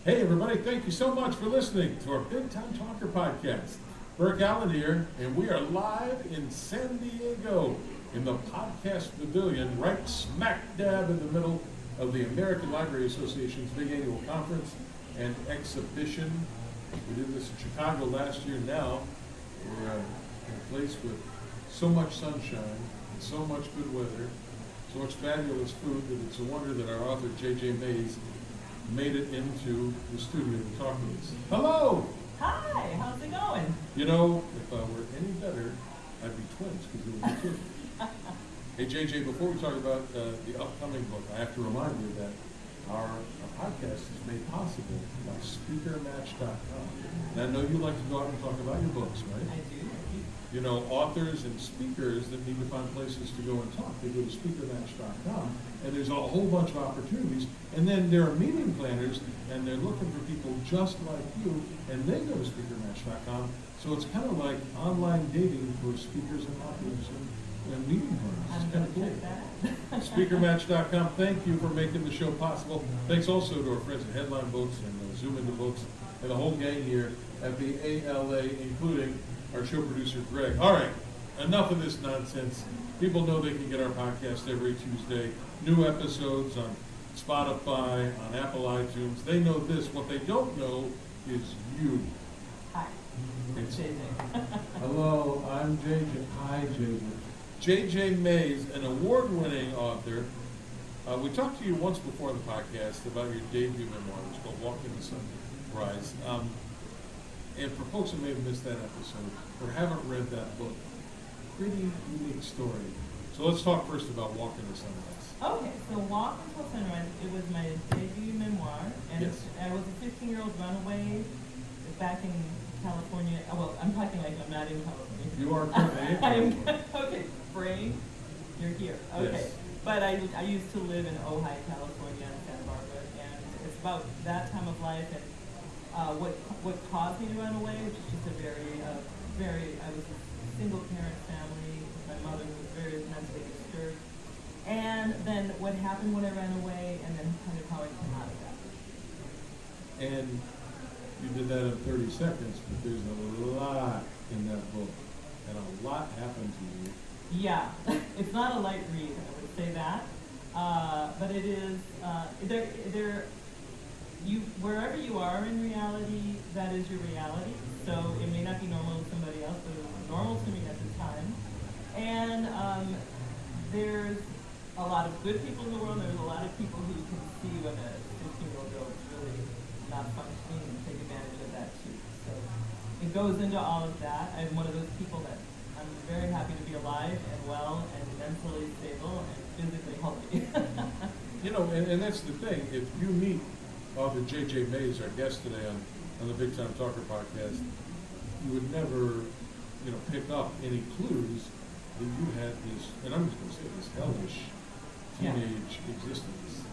Hey everybody, thank you so much for listening to our Big Time Talker podcast. Burke Allen here, and we are live in San Diego in the Podcast Pavilion, right smack dab in the middle of the American Library Association's big annual conference and exhibition. We did this in Chicago last year. Now we're in a place with so much sunshine and so much good weather, so much fabulous food that it's a wonder that our author Jade J made it into the studio to talk to us. Hello! Hi, how's it going? You know, if I were any better, I'd be twins, because we would be twins. Hey, JJ, before we talk about the upcoming book, I have to remind you that our podcast is made possible by speakermatch.com. And I know you like to go out and talk about your books, right? I do. You know, authors and speakers that need to find places to go and talk, they go to speakermatch.com, and there's a whole bunch of opportunities. And then there are meeting planners, and they're looking for people just like you, and they go to speakermatch.com. So it's kind of like online dating for speakers and authors and meeting planners. It's kind of cool. Speakermatch.com, thank you for making the show possible. Thanks also to our friends at Headline Books and Zoom Into Books and the whole gang here at the ALA, including our show producer, Greg. All right, enough of this nonsense. People know they can get our podcast every Tuesday. New episodes on Spotify, on Apple iTunes. They know this. What they don't know is you. Hi, It's, JJ. hello, I'm JJ. Hi, JJ. JJ Mays, an award-winning author. We talked to you once before on the podcast about your debut memoir. It's called Walking the Sunrise. And for folks who may have missed that episode or haven't read that book, pretty unique story. So let's talk first about Walking the Sunrise. Okay, so Walk Until Sunrise, it was my debut memoir, and Yes. I was a 15-year-old runaway back in California. Well, I'm talking like I'm not in California. You are currently in California. Okay, brain, you're here. Okay, Yes. but I used to live in Ojai, California, in Santa Barbara, and it's about that time of life and what caused me to run away, which is just a I was a single parent family with my mother who was very mentally disturbed. And then what happened when I ran away, and then kind of how I came out of that. And you did that in 30 seconds, but there's a lot in that book, and a lot happened to you. Yeah, it's not a light read, I would say that. But it is, wherever you are in reality, that is your reality. So it may not be normal to somebody else, but it was normal to me at the time. And there's a lot of good people in the world. There's a lot of people who can see when a 15-year-old girl is really not functioning and take advantage of that too. So it goes into all of that. I'm one of those people that I'm very happy to be alive and well and mentally stable and physically healthy. You know, and that's the thing. If you meet author J.J. Mays, our guest today on the Big Time Talker podcast, you would never, pick up any clues that you had this, and I'm just going to say this hellish teenage existence.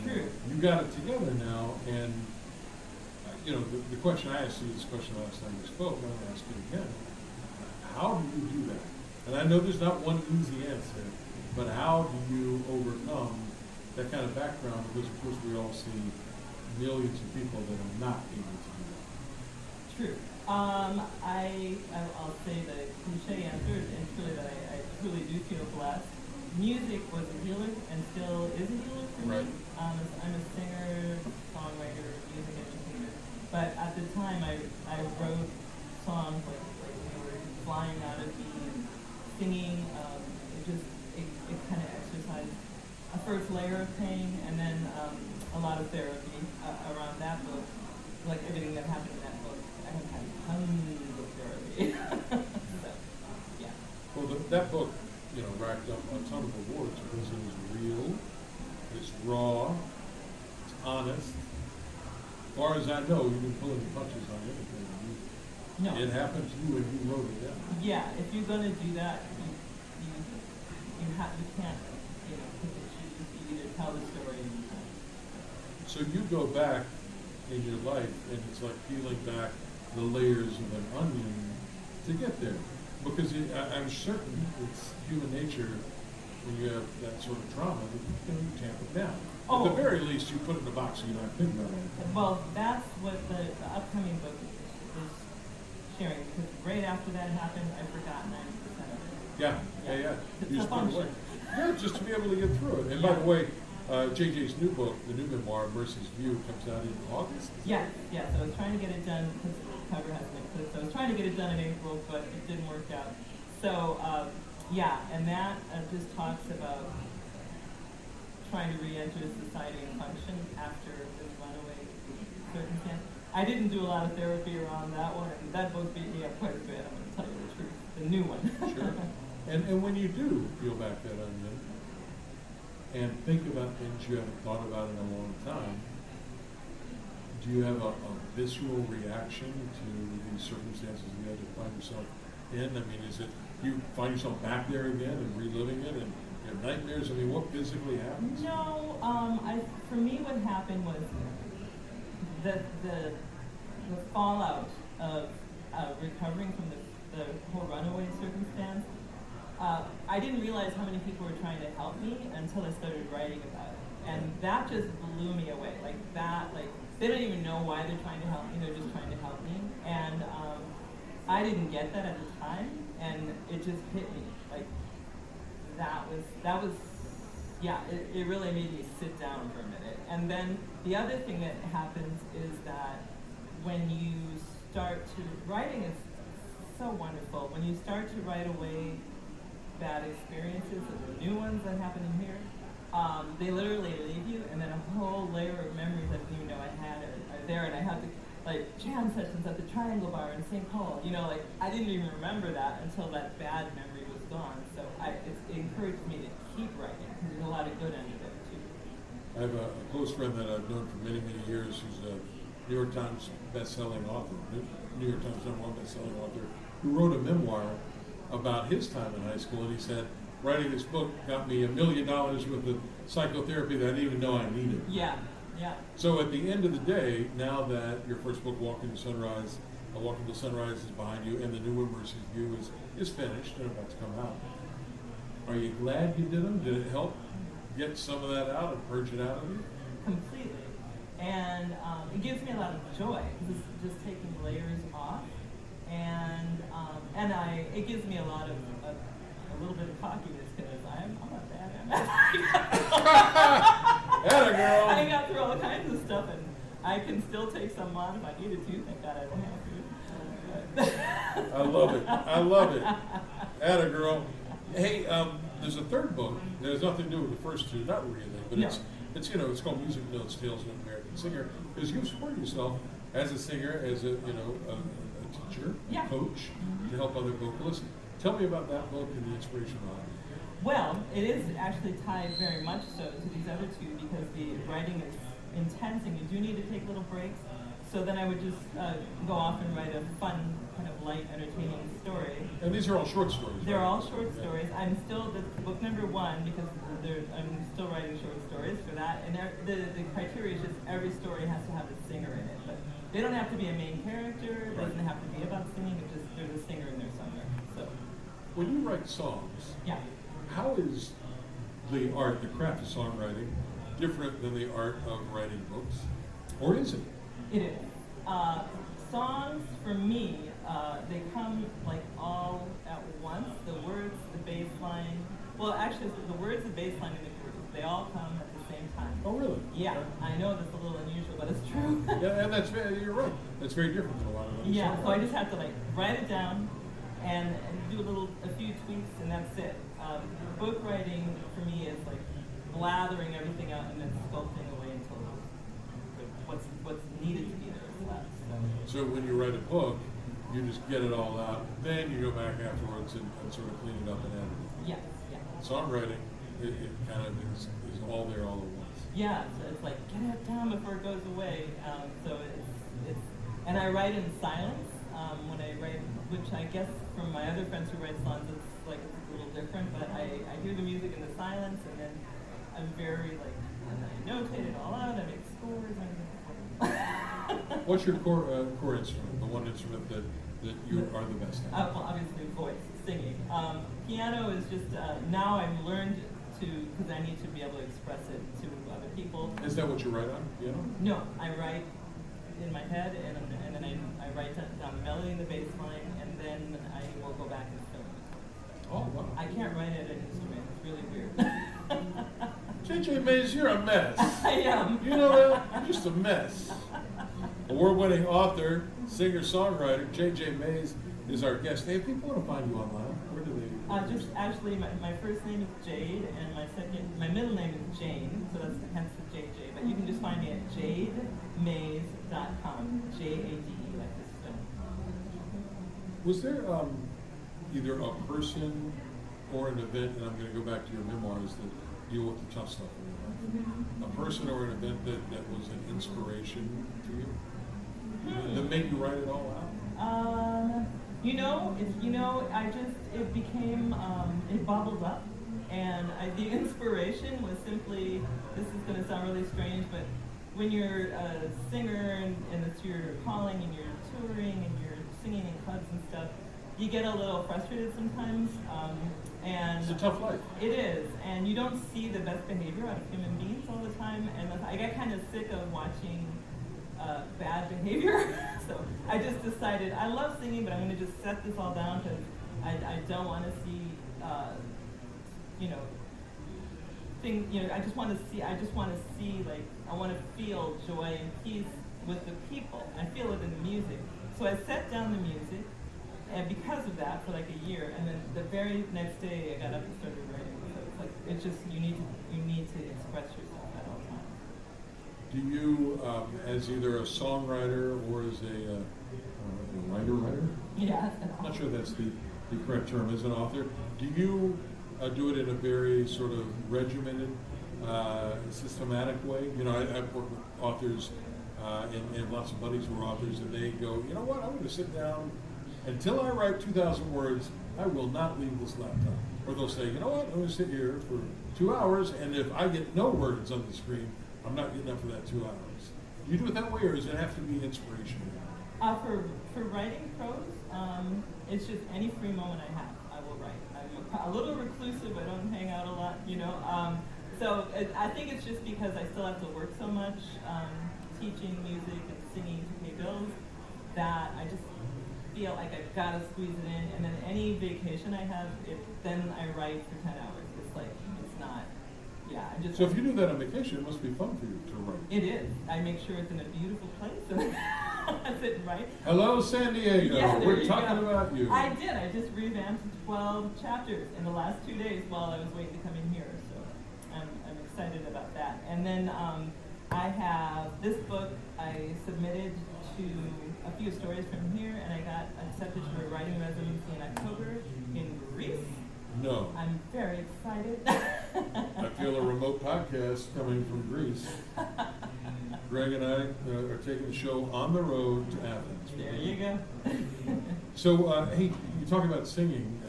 True. You got it together now, and the question I asked you, this question last time we spoke, and I'm going to ask you again. How do you do that? And I know there's not one easy answer, but how do you overcome that kind of background? Because of course we all see millions of people that are not able to do that. True. I'll say the cliche answer, and truly that I truly do feel blessed. Music was a healer and still is a healer for Right. me. I'm a singer, songwriter, music educator. But at the time, I wrote songs like we were flying out of me and singing. It kind of exercised a first layer of pain, and then a lot of therapy around that book. Like everything that happened in that book, I have had tons of therapy. So, yeah. Well, that book, racked up a ton of awards because it was real, it's raw, it's honest. As far as I know, you've been pulling punches on everything. No. It happened to you and you wrote it down. Yeah, if you're gonna do that, you can't, pick and choose. You either tell the story and you can't. So you go back in your life and it's like peeling back the layers of an onion to get there. Because I'm certain it's human nature when you have that sort of trauma, you tamp it down. Oh. At the very least, you put it in a box so you don't have to think about it. Well, that's what the upcoming book is sharing, because right after that happened, I forgot 90% of it. Yeah. It's You a just put it away. function. Yeah, just to be able to get through it. And by the way, JJ's new book, the new memoir, Mercy's View, comes out in August. Yeah. So I was trying to get it done, because the cover hasn't been clipped, so I was trying to get it done in April, but it didn't work out. So, and that just talks about trying to re-enter society and function after this runaway circumstance. I didn't do a lot of therapy around that one, and that book beat me up quite a bit, I'm going to tell you the truth. The new one. Sure. And when you do peel back that onion and think about things you haven't thought about in a long time, do you have a visceral reaction to these circumstances you had to find yourself in? I mean, is it you find yourself back there again and reliving it and you have nightmares? I mean, what physically happens? No, for me what happened was the fallout of recovering from the whole runaway circumstance. I didn't realize how many people were trying to help me until I started writing about it. And that just blew me away. They don't even know why they're trying to help me, they're just trying to help me. And I didn't get that at the time, and it just hit me. It really made me sit down for a minute. And then the other thing that happens is that when you start to, writing is so wonderful. When you start to write away bad experiences and the new ones that happen in here, they literally leave you, and then a whole layer of memories I didn't even know I had are there, and I have to, jam sessions at the Triangle Bar in St. Paul, I didn't even remember that until that bad memory was gone, so it encouraged me to keep writing, because there's a lot of good under there, too. I have a close friend that I've known for many, many years who's a New York Times best-selling author, New York Times #1 best-selling author, who wrote a memoir about his time in high school, and he said, writing this book got me $1 million worth of psychotherapy that I didn't even know I needed. Yeah. So at the end of the day, now that your first book, Walking to Sunrise is behind you, and the new one, Mercy's View, is finished and about to come out, are you glad you did them? Did it help get some of that out and purge it out of you? Completely. And it gives me a lot of joy, because it's just taking layers off, and it gives me a little bit of cockiness, because I'm not bad. Atta girl. I got through all kinds of stuff, and I can still take some on if I needed to. Thank God I don't have to. I love it. Atta girl. Hey, there's a third book. There's nothing to do with the first two, not really, but No. it's called Music Notes: Tales of an American Singer, because you support yourself as a singer, as a teacher, Yeah. coach, to help other vocalists. Tell me about that book and the inspiration behind it. Well, it is actually tied very much so to these other two, because the writing is intense and you do need to take little breaks. So then I would just go off and write a fun, kind of light, entertaining story. And these are all short stories. They're right? all short stories. I'm still, this is book number 1, because I'm still writing short stories for that. And the criteria is just every story has to have a singer in it. But they don't have to be a main character. It doesn't have to be about singing. It's just there's a singer in there somewhere. So. When you write songs, Yeah. how is the art, the craft of songwriting, different than the art of writing books? Or is it? It is. Songs, for me, they come all at once. The words, the bass line. Well, actually, the words, the bass line, and the chorus, they all come at the same time. Oh, really? Yeah, Okay. I know that's a little unusual, but it's true. Yeah, and you're right. That's very different than a lot of other Yeah, so I songwriters. just have to write it down and do a few tweaks, and that's it. Book writing for me is blathering everything out and then sculpting away until what's needed to be there is left. So when you write a book, you just get it all out, then you go back afterwards and sort of clean it up and edit it. Yeah. Songwriting, it kind of is all there all at once. Yeah, so it's get it down before it goes away. So and I write in silence when I write, which I guess from my other friends who write songs, it's a little different. But I hear the music in the silence, and then I'm very and I notate it all out. I make scores. What's your core instrument? The one instrument that you are the best at? Well, obviously voice, singing. Piano is just now I've learned because I need to be able to express it to other people. Is that what you write on, piano? No, I write in my head, and then I write down the melody and the bass line, and then I will go back and film it. Oh, wow. I can't write at an instrument. It's really weird. J.J. Mays, you're a mess. I am. You know that? You're just a mess. Award-winning author, singer-songwriter, J.J. Mays is our guest. Hey, if people want to find you online, where do they? Just actually, my first name is Jade, and my middle name is Jane, so that's hence the JJ. But you can just find me at jademays.com, Jade, like the stone. Was there either a person or an event, and I'm going to go back to your memoirs that deal with the tough stuff in your life, a person or an event that was an inspiration to you, that made you write it all out? It became, it bubbled up, and the inspiration was simply, this is going to sound really strange, but when you're a singer and it's your calling and you're touring and you're singing in clubs and stuff, you get a little frustrated sometimes, and it's a tough life. It is, and you don't see the best behavior out of human beings all the time, and I got kind of sick of watching bad behavior. So I just decided, I love singing, but I'm going to just set this all down because I don't want to see, I just want to see, like, I want to feel joy and peace with the people. I feel it in the music. So I set down the music, and because of that, for like a year, and then the very next day I got up and started writing. So it's like, it's just, you need to express yourself at all times. Do you, as either a songwriter or as a writer? Yeah. I'm not sure that's the correct term, as an author. Do you do it in a very sort of regimented, systematic way? You know, I've worked with authors and lots of buddies who are authors, and they go, you know what, I'm going to sit down until I write 2,000 words, I will not leave this laptop. Or they'll say, you know what, I'm going to sit here for 2 hours, and if I get no words on the screen, I'm not getting up for that 2 hours. Do you do it that way, or does it have to be inspirational? For writing prose, it's just any free moment I have, I will write. I'm a little reclusive, I don't hang out a lot, I think it's just because I still have to work so much, teaching music and singing to pay bills, that I just feel like I've got to squeeze it in, and then any vacation I have, then I write for 10 hours. It's like, it's not, So if you do that on vacation, it must be fun for you to write. It is. I make sure it's in a beautiful place, and I sit and write. Hello, San Diego. Yeah, we're talking about you. I did. I just revamped 12 chapters in the last 2 days while I was waiting to come in here, so I'm excited about that. And then I have this book I submitted to a few stories from here, and I got accepted for a writing residency in October in Greece. No. I'm very excited. I feel a remote podcast coming from Greece. Greg and I are taking the show on the road to Athens. There you go. So, hey, you talk about singing.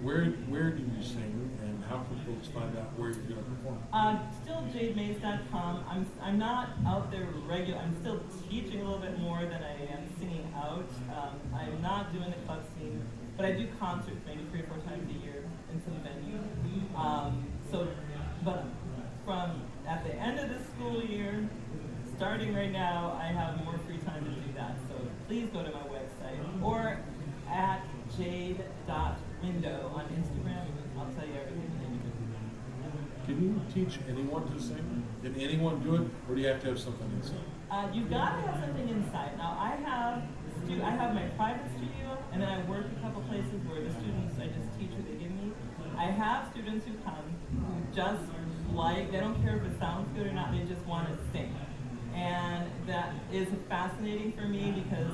Where do you sing, and how can folks find out where you're going to perform? Still jademays.com. I'm not out there regular. I'm still teaching a little bit more than I am singing out. I'm not doing the club scene, but I do concerts maybe 3 or 4 times a year in some venue. But from at the end of the school year, starting right now, I have more free time to do that. So please go to my website or at jade.window on Instagram. I'll tell you everything you need to Can you teach anyone to sing? Can anyone do it, or do you have to have something inside? You've got to have something inside. Now, I have my private studio, and then I work a couple places where the students, I just teach what they give me. I have students who come who just they don't care if it sounds good or not, they just want to sing. And that is fascinating for me because,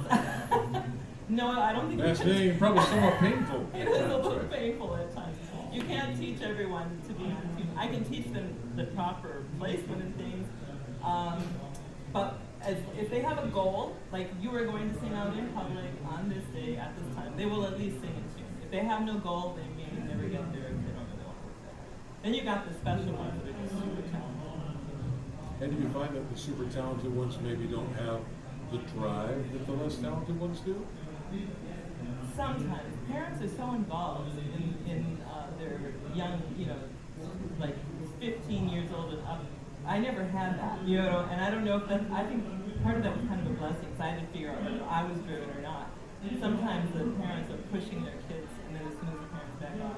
no, I don't think fascinating, probably somewhat painful. It is a little painful at times. You can't teach everyone to be on tune. I can teach them the proper placement and things, but if they have a goal, like you are going to sing out in public on this day at this time, they will at least sing in tune. If they have no goal, they may never get there if they don't really want to work that hard. Then you got the special ones that are just super talented. And do you find that the super talented ones maybe don't have the drive that the less talented ones do? Sometimes parents are so involved in their young, like 15 years old and up. I never had that, and I don't know if that's, I think part of that was kind of a blessing, because I had to figure out whether I was driven or not. Sometimes the parents are pushing their kids, and then as soon as the parents back off.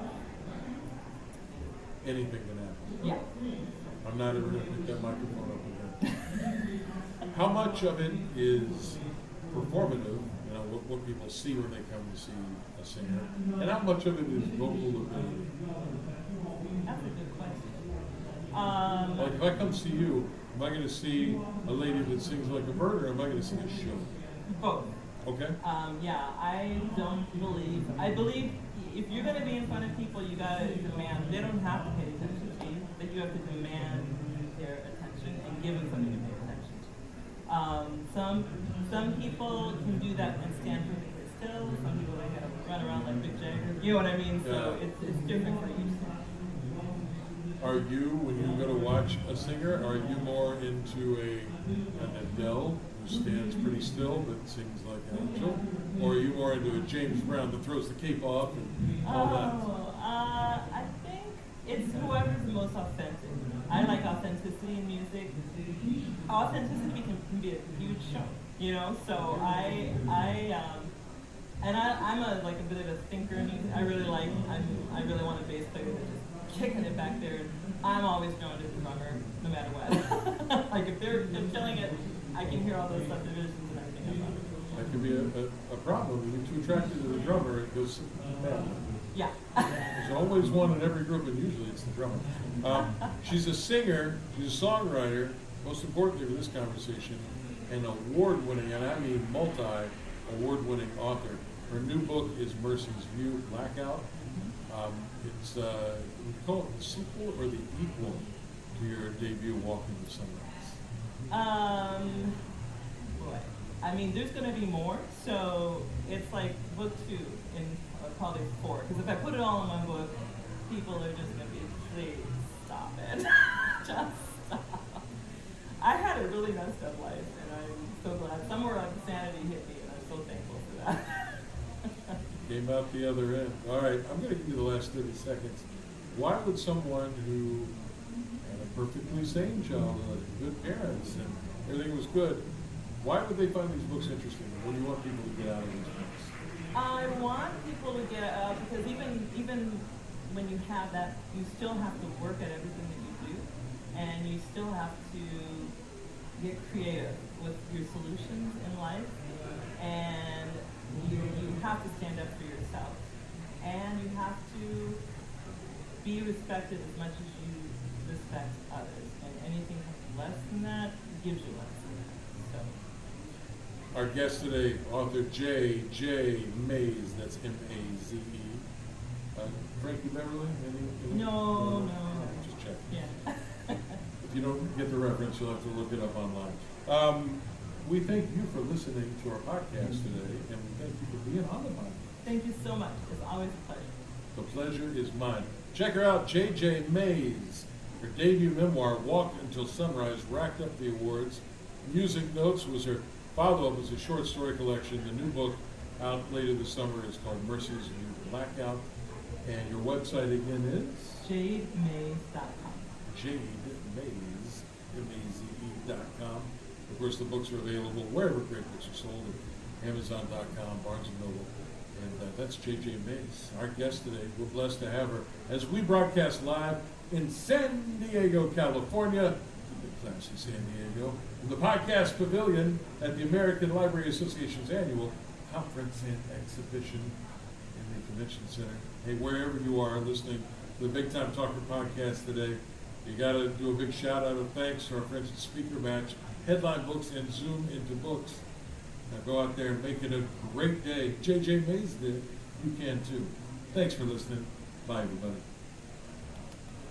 Anything can happen. Yeah. I'm not ever going to pick that microphone up again. How much of it is performative, what people see when they come to see a singer, and how much of it is vocal ability? That's a good question. Like if I come see you, am I going to see a lady that sings like a bird, or am I going to see a show? Both. Okay. Yeah, I believe if you're going to be in front of people, you got to demand, they don't have to pay attention to you, but you have to demand their attention and give them something to pay attention to. Some people can do that and stand perfectly still. Some people, they gotta run around like Big Jagger. You know what I mean? So it's different for each singer. Are you, when you go to watch a singer, are you more into an Adele who stands pretty still but sings like an angel? Or are you more into a James Brown that throws the cape off and all that? I think it's whoever's the most authentic. I like authenticity in music. Authenticity can be a huge show, so I'm a bit of a thinker in music. I really want a bass player that's just kicking it back there. I'm always drawn to the drummer, no matter what. Like if they're killing it, I can hear all those subdivisions and everything about it. That could be a problem. When you're too attracted to the drummer, it goes bad. Yeah. There's always one in every group, and usually it's the drummer. She's a singer, she's a songwriter, most importantly for this conversation, an award-winning, and I mean multi-award-winning author. Her new book is Mercy's View, Blackout. It's, we call it the sequel or the equal to your debut, Walking the Sunrise? Boy. I mean, there's going to be more, so it's like book 2 in probably 4. Because if I put it all in one book, people are just going to be, please stop it. Just stop. I had a really messed up life, and I'm so glad. Somewhere like sanity hit me, and I'm so thankful for that. Came out the other end. All right, I'm going to give you the last 30 seconds. Why would someone who had a perfectly sane childhood, good parents, and everything was good, why would they find these books interesting? What do you want people to get out of these books? I want people to get out, because even when you have that, you still have to work at everything that you do, and you still have to get creative with your solutions in life, and you have to stand up for yourself, and you have to be respected as much as you respect others, and anything less than that gives you less than that. So. Our guest today, author Jade J. Maze, that's M-A-Z-E. Frankie Beverly? No. Just check. Yeah. If you don't get the reference, you'll have to look it up online. We thank you for listening to our podcast today, and we thank you for being on the podcast. Thank you so much. It's always a pleasure. The pleasure is mine. Check her out, Jade J. Maze. Her debut memoir, Walk Until Sunrise, racked up the awards. Music Notes was her follow-up as a short story collection. The new book out later this summer is called Mercy's View, Blackout. And your website again is? JadeMaze.com. JadeMaze, M-A-Z-E.com. Of course, the books are available wherever great books are sold, at Amazon.com, Barnes & Noble. And that's J.J. Maze, our guest today. We're blessed to have her as we broadcast live in San Diego, California, the classy San Diego, in the Podcast Pavilion at the American Library Association's annual conference and exhibition in the Convention Center. Hey, wherever you are listening to the Big Time Talker podcast today, you got to do a big shout out of thanks to our friends at Speaker Match, Headline Books, and Zoom into Books. Now go out there and make it a great day. J.J. Maze did. You can too. Thanks for listening. Bye, everybody.